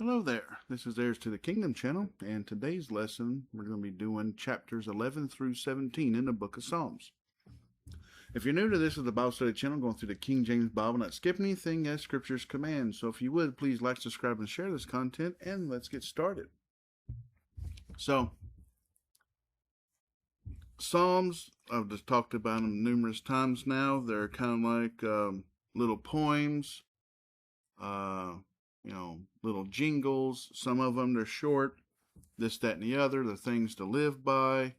Hello there, this is Heirs to the Kingdom channel, and today's lesson we're going to be doing chapters 11 through 17 in the book of Psalms. If you're new to this, is the Bible study channel going through the King James Bible, not skip anything as scriptures command. So if you would, please like, subscribe, and share this content, and let's get started. So, Psalms, I've just talked about them numerous times now. They're kind of like little poems, little jingles. Some of them, they're short, this, that, and the other. They're things to live by.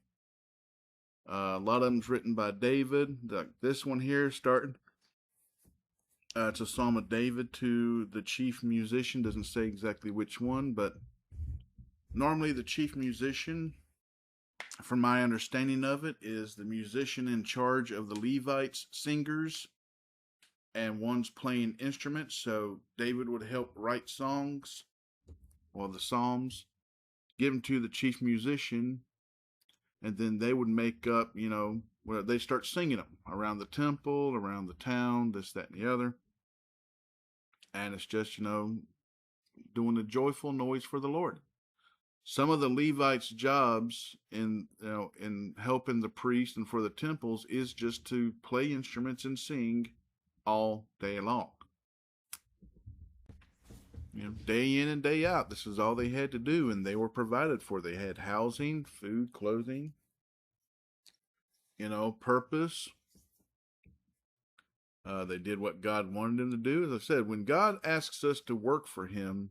A lot of them's written by David. This one here, starting. It's a Psalm of David to the chief musician. Doesn't say exactly which one, but normally the chief musician, from my understanding of it, is the musician in charge of the Levites, singers, and one's playing instruments. So David would help write songs, or the Psalms, give them to the chief musician, and then they would make up, where they start singing them around the temple, around the town, this, that, and the other. And it's just, doing a joyful noise for the Lord. Some of the Levites' jobs in helping the priest and for the temples is just to play instruments and sing all day long. Day in and day out, this is all they had to do, and they were provided for. They had housing, food, clothing, purpose. They did what God wanted them to do. As I said, when God asks us to work for Him,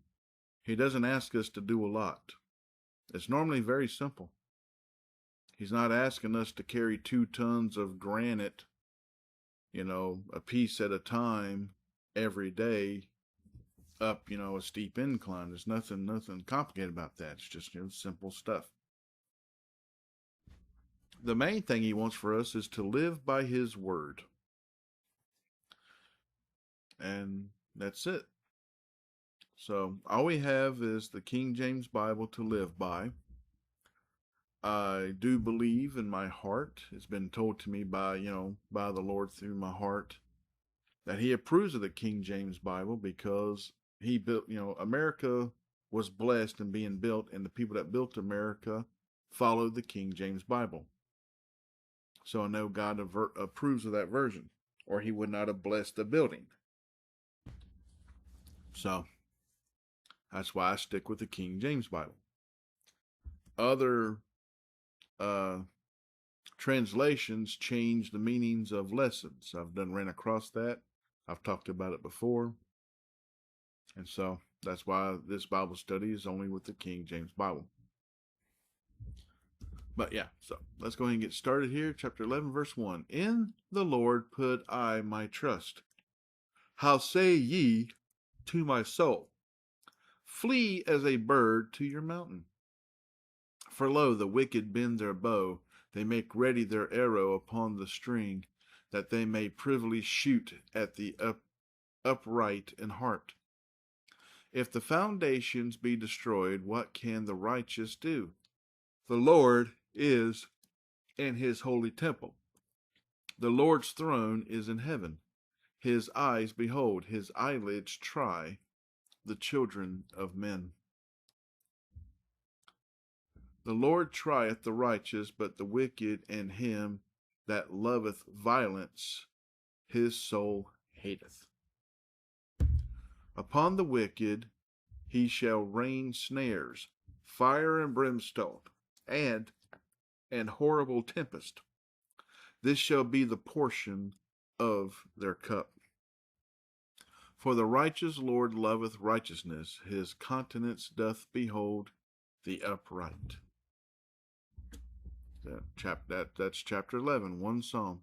He doesn't ask us to do a lot. It's normally very simple. He's not asking us to carry 2 tons of granite, a piece at a time every day up, a steep incline. There's nothing complicated about that. It's just, simple stuff. The main thing He wants for us is to live by His word. And that's it. So all we have is the King James Bible to live by. I do believe in my heart, it's been told to me by the Lord through my heart, that He approves of the King James Bible because He built, America was blessed in being built, and the people that built America followed the King James Bible. So I know God approves of that version, or He would not have blessed the building. So that's why I stick with the King James Bible. Other translations change the meanings of lessons. I've ran across that. I've talked about it before. And so that's why this Bible study is only with the King James Bible. But yeah, so let's go ahead and get started here. Chapter 11, verse 1. In the Lord put I my trust. How say ye to my soul, flee as a bird to your mountain? For lo, the wicked bend their bow, they make ready their arrow upon the string, that they may privily shoot at the upright in heart. If the foundations be destroyed, what can the righteous do? The Lord is in His holy temple. The Lord's throne is in heaven. His eyes behold, His eyelids try the children of men. The Lord trieth the righteous, but the wicked and him that loveth violence, His soul hateth. Upon the wicked He shall rain snares, fire and brimstone, and an horrible tempest. This shall be the portion of their cup. For the righteous Lord loveth righteousness, His countenance doth behold the upright. That's chapter 11, one psalm.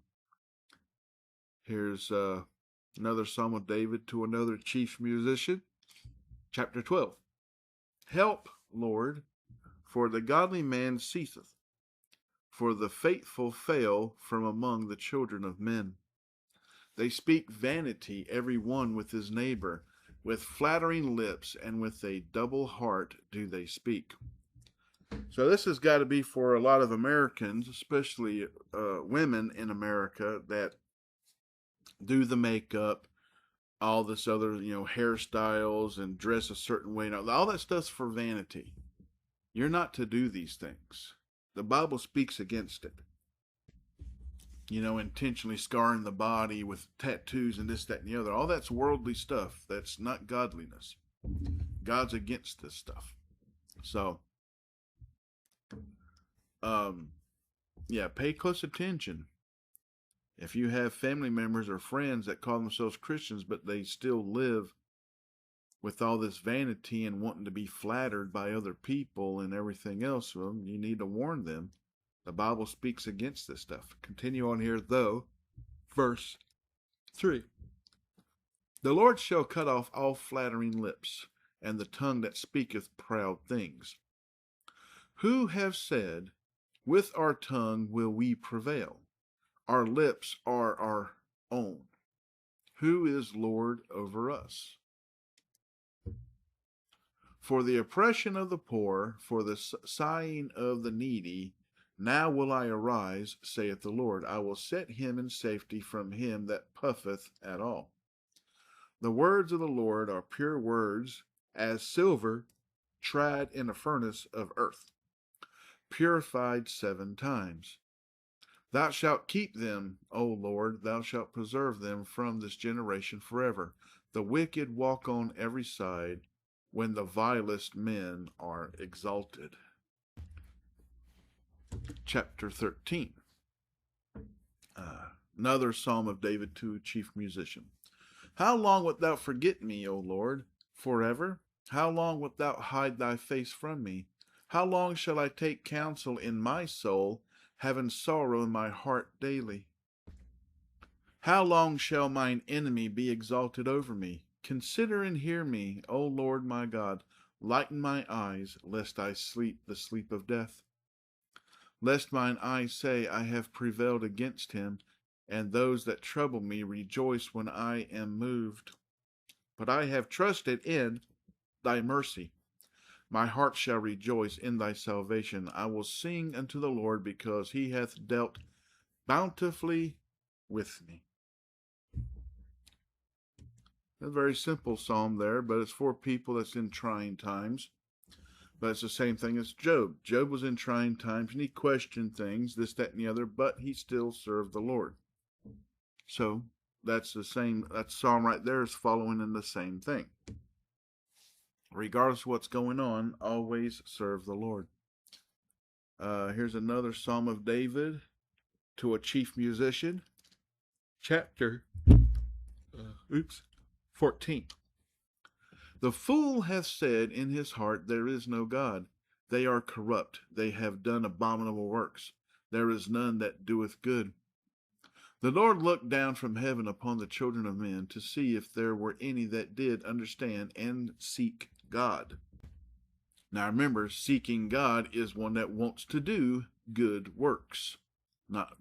Here's another psalm of David to another chief musician. Chapter 12. Help, Lord, for the godly man ceaseth, for the faithful fail from among the children of men. They speak vanity, every one with his neighbor. With flattering lips and with a double heart do they speak. So this has got to be for a lot of Americans, especially women in America, that do the makeup, all this other, hairstyles and dress a certain way. Now, all that stuff's for vanity. You're not to do these things. The Bible speaks against it. Intentionally scarring the body with tattoos and this, that, and the other. All that's worldly stuff. That's not godliness. God's against this stuff. So, pay close attention. If you have family members or friends that call themselves Christians, but they still live with all this vanity and wanting to be flattered by other people and everything else, well, you need to warn them. The Bible speaks against this stuff. Continue on here, though. Verse 3. The Lord shall cut off all flattering lips, and the tongue that speaketh proud things. Who have said, with our tongue will we prevail? Our lips are our own. Who is Lord over us? For the oppression of the poor, for the sighing of the needy, now will I arise, saith the Lord. I will set him in safety from him that puffeth at all. The words of the Lord are pure words, as silver tried in a furnace of earth, purified 7 times. Thou shalt keep them, O Lord, thou shalt preserve them from this generation forever. The wicked walk on every side, when the vilest men are exalted. Chapter 13. Another psalm of David to a chief musician. How long wilt thou forget me, O Lord? Forever? How long wilt thou hide thy face from me? How long shall I take counsel in my soul, having sorrow in my heart daily? How long shall mine enemy be exalted over me? Consider and hear me, O Lord my God. Lighten my eyes, lest I sleep the sleep of death. Lest mine eyes say, I have prevailed against him, and those that trouble me rejoice when I am moved. But I have trusted in thy mercy. My heart shall rejoice in thy salvation. I will sing unto the Lord, because he hath dealt bountifully with me. A very simple psalm there, but it's for people that's in trying times. But it's the same thing as Job. Job was in trying times, and he questioned things, this, that, and the other, but he still served the Lord. So that's the same. That psalm right there is following in the same thing. Regardless of what's going on, always serve the Lord. Here's another psalm of David to a chief musician. Chapter 14. The fool hath said in his heart, there is no God. They are corrupt. They have done abominable works. There is none that doeth good. The Lord looked down from heaven upon the children of men to see if there were any that did understand and seek God. Now remember, seeking God is one that wants to do good works.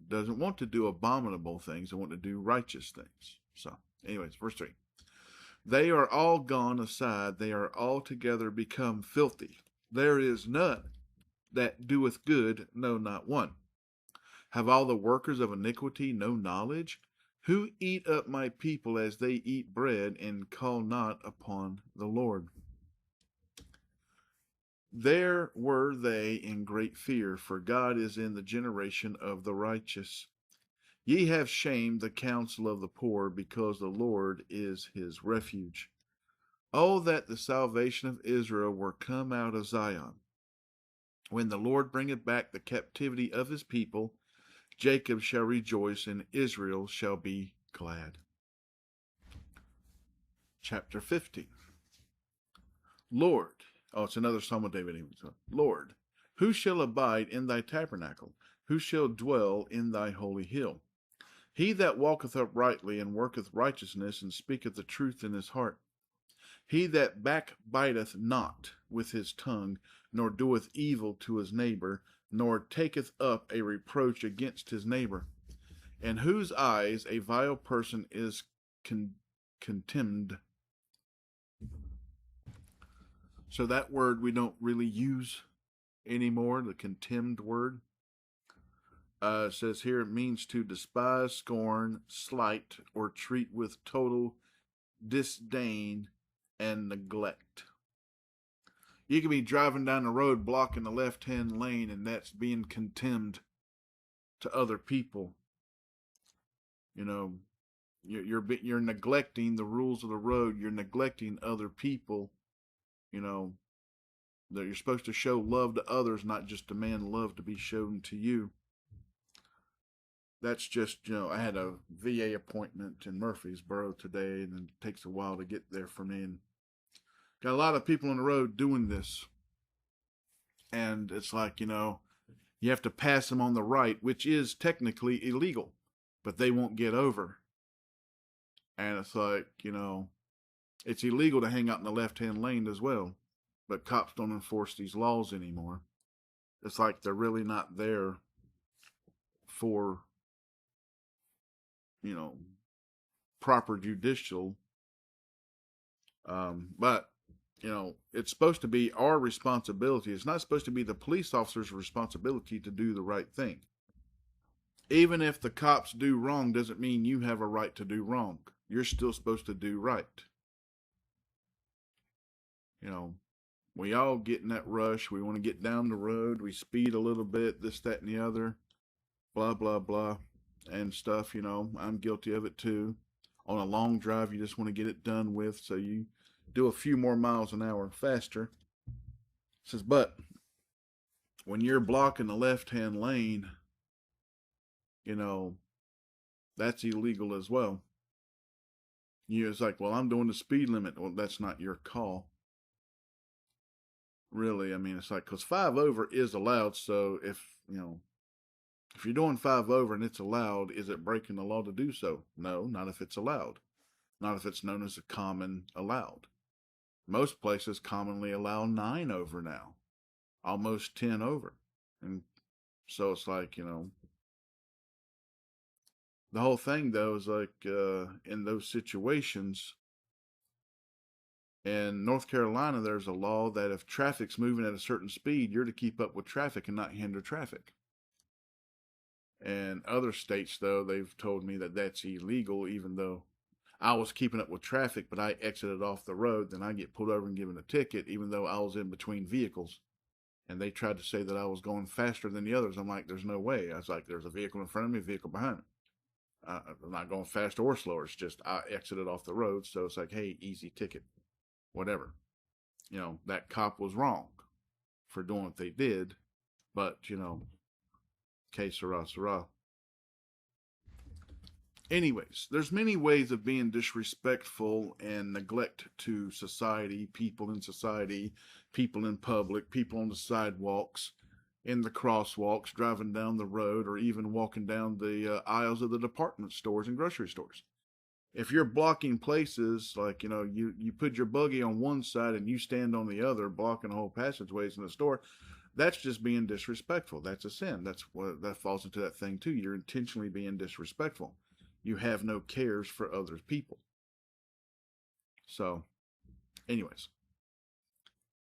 Doesn't want to do abominable things. They want to do righteous things. So, anyways, verse 3. They are all gone aside. They are altogether become filthy. There is none that doeth good, no, not one. Have all the workers of iniquity no knowledge? Who eat up my people as they eat bread, and call not upon the Lord? There were they in great fear, for God is in the generation of the righteous. Ye have shamed the counsel of the poor, because the Lord is his refuge. Oh, that the salvation of Israel were come out of Zion. When the Lord bringeth back the captivity of his people, Jacob shall rejoice, and Israel shall be glad. Chapter 15. Lord, it's another psalm of David. Lord, who shall abide in thy tabernacle? Who shall dwell in thy holy hill? He that walketh uprightly, and worketh righteousness, and speaketh the truth in his heart. He that backbiteth not with his tongue, nor doeth evil to his neighbor, nor taketh up a reproach against his neighbor, in whose eyes a vile person is contemned. So that word we don't really use anymore, the contemned word. It says here it means to despise, scorn, slight, or treat with total disdain, and neglect. You can be driving down the road blocking the left-hand lane, and that's being contemned to other people. You know, you're neglecting the rules of the road. You're neglecting other people. You know, that you're supposed to show love to others, not just demand love to be shown to you. That's just, I had a VA appointment in Murfreesboro today, and it takes a while to get there for me. And got a lot of people on the road doing this. And it's like, you have to pass them on the right, which is technically illegal, but they won't get over. And it's like, it's illegal to hang out in the left-hand lane as well, but cops don't enforce these laws anymore. It's like they're really not there for, proper judicial. But, it's supposed to be our responsibility. It's not supposed to be the police officer's responsibility to do the right thing. Even if the cops do wrong, doesn't mean you have a right to do wrong. You're still supposed to do right. We all get in that rush. We want to get down the road. We speed a little bit, this, that, and the other, blah, blah, blah, and stuff. I'm guilty of it too. On a long drive, you just want to get it done with, so you do a few more miles an hour faster. It says, but when you're blocking the left-hand lane, that's illegal as well. It's like, well, I'm doing the speed limit. Well, that's not your call. Really, it's like, because 5 over is allowed. So if you're doing 5 over and it's allowed, is it breaking the law to do so? No, not if it's allowed. Not if it's known as a common allowed. Most places commonly allow 9 over now, almost 10 over. And so it's like, the whole thing though is like, in those situations, in North Carolina, there's a law that if traffic's moving at a certain speed, you're to keep up with traffic and not hinder traffic. And other states, though, they've told me that that's illegal, even though I was keeping up with traffic, but I exited off the road. Then I get pulled over and given a ticket, even though I was in between vehicles. And they tried to say that I was going faster than the others. I'm like, there's no way. I was like, there's a vehicle in front of me, a vehicle behind me. I'm not going fast or slower. It's just I exited off the road. So it's like, hey, easy ticket. Whatever. That cop was wrong for doing what they did, but, que sera, sera. Anyways, there's many ways of being disrespectful and neglect to society, people in society, people in public, people on the sidewalks, in the crosswalks, driving down the road, or even walking down the aisles of the department stores and grocery stores. If you're blocking places, like, you put your buggy on one side and you stand on the other, blocking the whole passageways in the store, that's just being disrespectful. That's a sin. That falls into that thing too. You're intentionally being disrespectful. You have no cares for other people. So, anyways,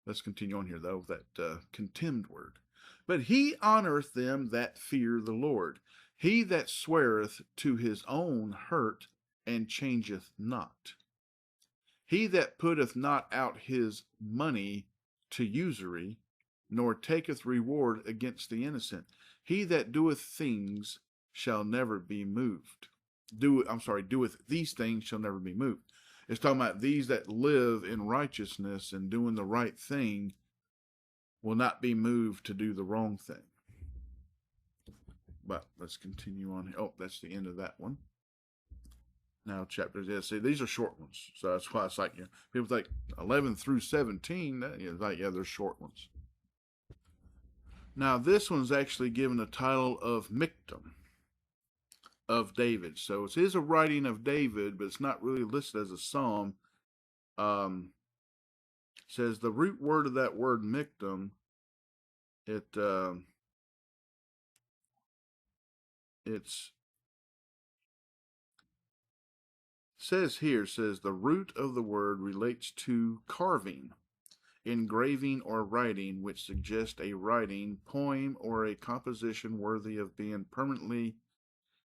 let's continue on here though, that contemned word. But he honoreth them that fear the Lord. He that sweareth to his own hurt and changeth not. He that putteth not out his money to usury, nor taketh reward against the innocent. He that doeth things shall never be moved. Doeth these things shall never be moved. It's talking about these that live in righteousness and doing the right thing will not be moved to do the wrong thing. But let's continue on. Oh, that's the end of that one. Now chapters, see, these are short ones. So that's why it's like, people think 11 through 17, they're short ones. Now this one's actually given the title of Mictum of David. So it is a writing of David, but it's not really listed as a psalm. Says the root word of that word Mictum, says the root of the word relates to carving, engraving, or writing, which suggests a writing, poem, or a composition worthy of being permanently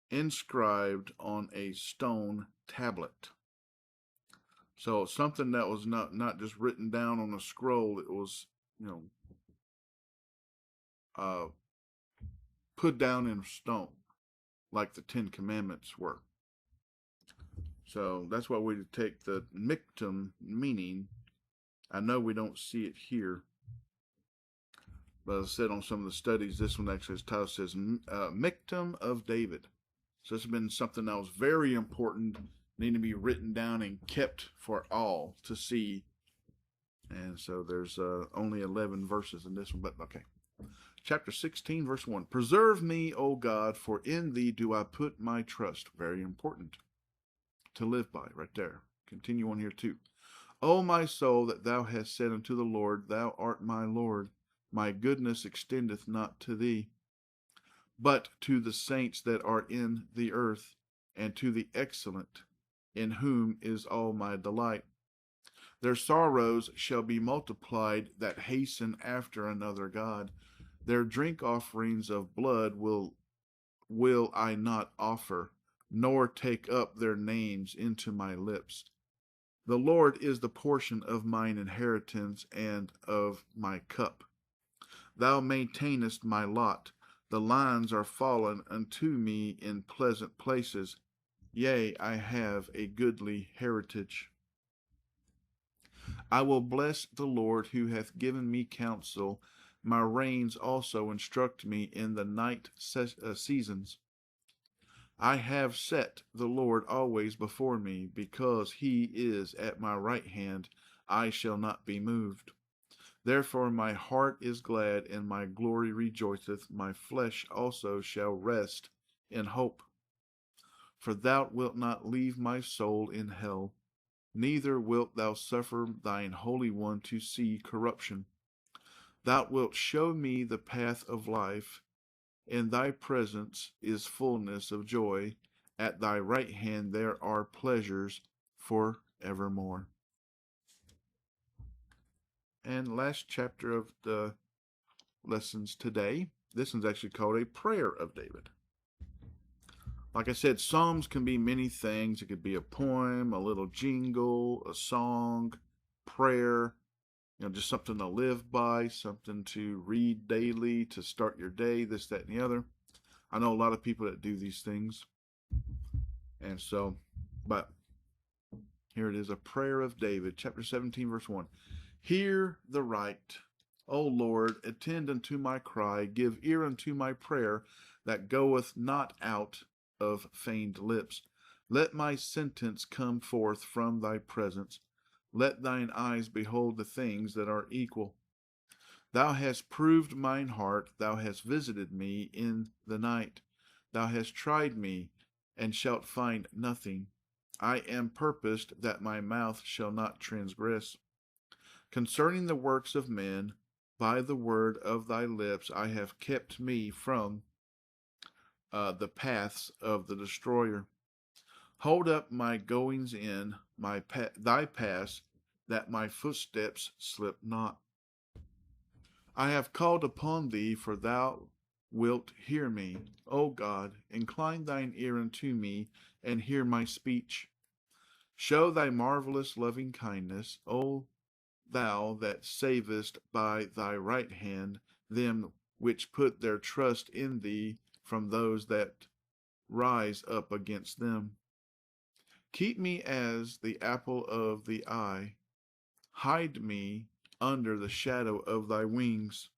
inscribed on a stone tablet. So something that was not just written down on a scroll. It was, uh, put down in stone, like the Ten Commandments were. So that's why we take the miktam meaning. I know we don't see it here, but as I said on some of the studies, this one actually, title says miktam of David. So this has been something that was very important, need to be written down and kept for all to see. And so there's only 11 verses in this one, but okay. Chapter 16, verse 1. Preserve me, O God, for in thee do I put my trust. Very important to live by, right there. Continue on here too. O my soul, that thou hast said unto the Lord, thou art my Lord. My goodness extendeth not to thee, but to the saints that are in the earth, and to the excellent, in whom is all my delight. Their sorrows shall be multiplied that hasten after another God. Their drink offerings of blood will I not offer, nor take up their names into my lips. The Lord is the portion of mine inheritance and of my cup. Thou maintainest my lot. The lines are fallen unto me in pleasant places. Yea, I have a goodly heritage. I will bless the Lord who hath given me counsel. My reins also instruct me in the night seasons. I have set the Lord always before me, because he is at my right hand. I shall not be moved. Therefore my heart is glad, and my glory rejoiceth. My flesh also shall rest in hope. For thou wilt not leave my soul in hell, neither wilt thou suffer thine Holy One to see corruption. Thou wilt show me the path of life. In thy presence is fullness of joy. At thy right hand there are pleasures for evermore. And last chapter of the lessons today. This one's actually called a prayer of David. Like I said, Psalms can be many things. It could be a poem, a little jingle, a song, prayer, just something to live by, something to read daily, to start your day, this, that, and the other. I know a lot of people that do these things. And so, but here it is, a prayer of David, chapter 17, verse 1. Hear the right, O Lord, attend unto my cry, give ear unto my prayer that goeth not out of feigned lips. Let my sentence come forth from thy presence. Let thine eyes behold the things that are equal. Thou hast proved mine heart, thou hast visited me in the night. Thou hast tried me, and shalt find nothing. I am purposed that my mouth shall not transgress. Concerning the works of men, by the word of thy lips, I have kept me from the paths of the destroyer. Hold up my goings in, thy paths, that my footsteps slip not. I have called upon thee, for thou wilt hear me. O God, incline thine ear unto me, and hear my speech. Show thy marvelous loving kindness, O thou that savest by thy right hand them which put their trust in thee from those that rise up against them. Keep me as the apple of the eye. Hide me under the shadow of thy wings.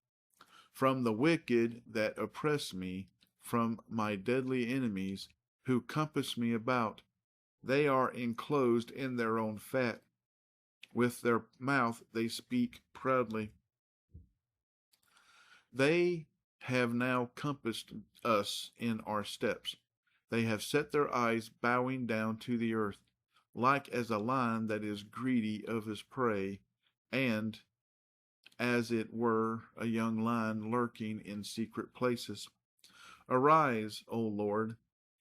From the wicked that oppress me, from my deadly enemies who compass me about. They are enclosed in their own fat. With their mouth they speak proudly. They have now compassed us in our steps. They have set their eyes bowing down to the earth, like as a lion that is greedy of his prey, and as it were a young lion lurking in secret places. Arise, O Lord,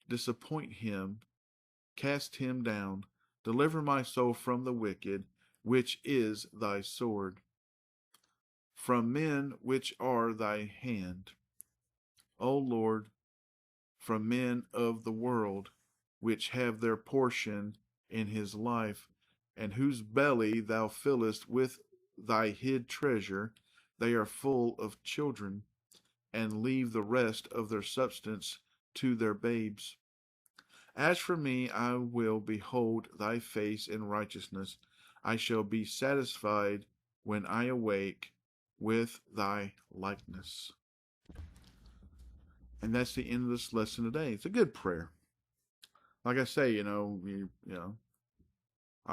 disappoint him, cast him down, deliver my soul from the wicked, which is thy sword, from men which are thy hand. O Lord, from men of the world, which have their portion in his life, and whose belly thou fillest with thy hid treasure, they are full of children, and leave the rest of their substance to their babes. As for me, I will behold thy face in righteousness. I shall be satisfied when I awake with thy likeness. And that's the end of this lesson today. It's a good prayer. Like I say, I'll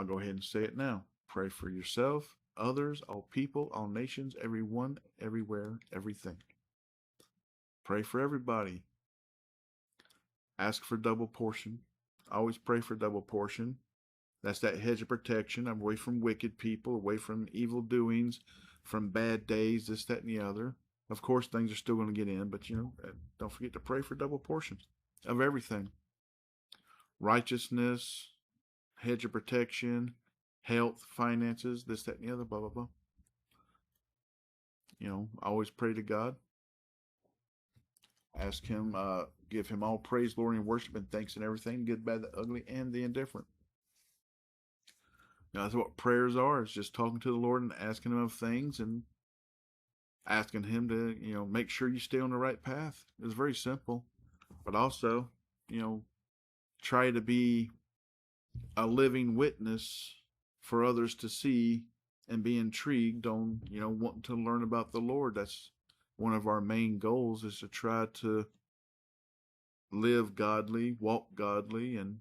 go ahead and say it now. Pray for yourself, others, all people, all nations, everyone, everywhere, everything. Pray for everybody. Ask for double portion. Always pray for double portion. That's that hedge of protection. I'm away from wicked people, away from evil doings, from bad days, this, that, and the other. Of course, things are still going to get in, but don't forget to pray for double portions of everything. Righteousness, hedge of protection, health, finances, this, that, and the other, blah, blah, blah. Always pray to God. Ask him, give him all praise, glory, and worship, and thanks and everything, good, bad, the ugly, and the indifferent. Now, that's what prayers are. It's just talking to the Lord and asking him of things and asking him to, make sure you stay on the right path. It's very simple. But also, try to be a living witness for others to see and be intrigued on, wanting to learn about the Lord. That's one of our main goals, is to try to live godly, walk godly, and,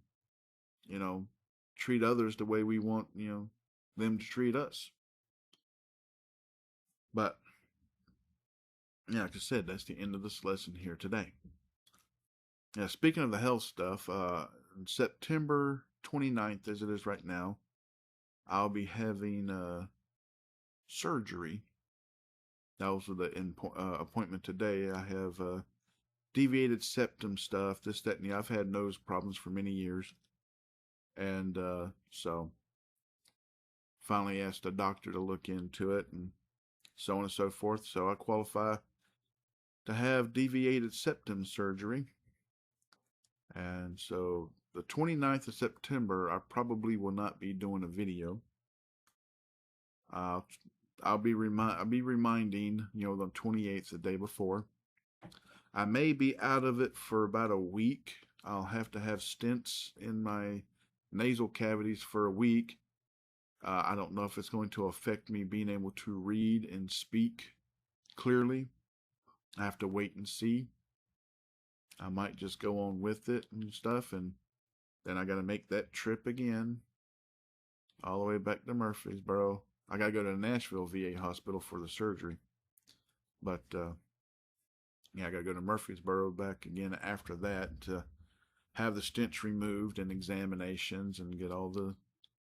treat others the way we want, them to treat us. But, like I said, that's the end of this lesson here today. Now, speaking of the health stuff, September 29th, as it is right now, I'll be having surgery. That was the appointment today. I have deviated septum stuff, this, that, and the other. I've had nose problems for many years. And so finally asked a doctor to look into it and so on and so forth. So I qualify to have deviated septum surgery. And so the 29th of September, I probably will not be doing a video. I'll be reminding, the 28th, the day before. I may be out of it for about a week. I'll have to have stents in my nasal cavities for a week. I don't know if it's going to affect me being able to read and speak clearly. I have to wait and see. I might just go on with it and stuff, and then I got to make that trip again all the way back to Murfreesboro. I got to go to Nashville VA hospital for the surgery. But, I got to go to Murfreesboro back again after that to have the stents removed and examinations and get all the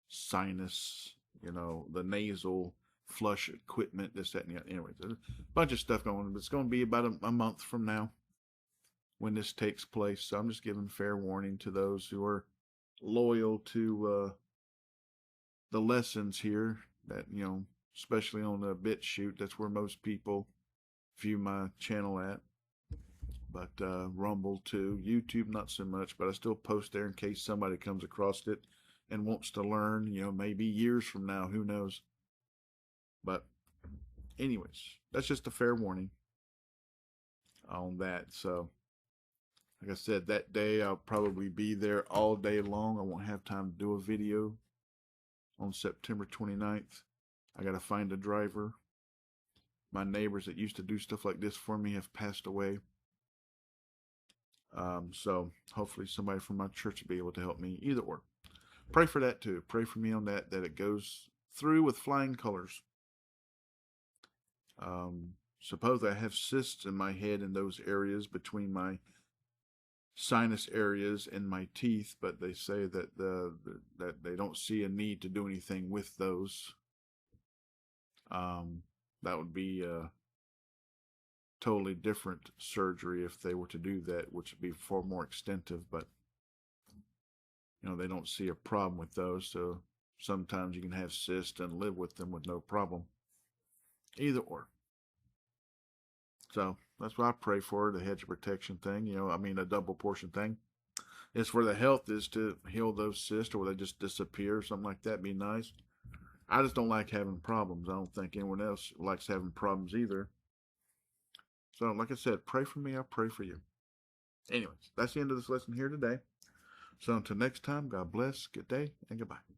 sinus, the nasal flush equipment, this, that, and the other. Anyways, there's a bunch of stuff going on, but it's going to be about a month from now when this takes place. So I'm just giving fair warning to those who are loyal to the lessons here, that, especially on the BitChute. That's where most people view my channel at. But Rumble too, YouTube not so much, but I still post there in case somebody comes across it and wants to learn, maybe years from now, who knows. But anyways, that's just a fair warning on that. So, like I said, that day I'll probably be there all day long. I won't have time to do a video on September 29th. I got to find a driver. My neighbors that used to do stuff like this for me have passed away. So hopefully somebody from my church will be able to help me. Either or. Pray for that too. Pray for me on that it goes through with flying colors. Suppose I have cysts in my head in those areas between my sinus areas and my teeth, but they say that that they don't see a need to do anything with those. That would be a totally different surgery if they were to do that, which would be far more extensive, but they don't see a problem with those. So sometimes you can have cysts and live with them with no problem. Either or. So that's what I pray for, the hedge of protection thing, a double portion thing. It's for the health is to heal those cysts, or they just disappear or something like that. Be nice. I just don't like having problems. I don't think anyone else likes having problems either. So, like I said, pray for me. I'll pray for you. Anyways, that's the end of this lesson here today. So until next time, God bless, good day, and goodbye.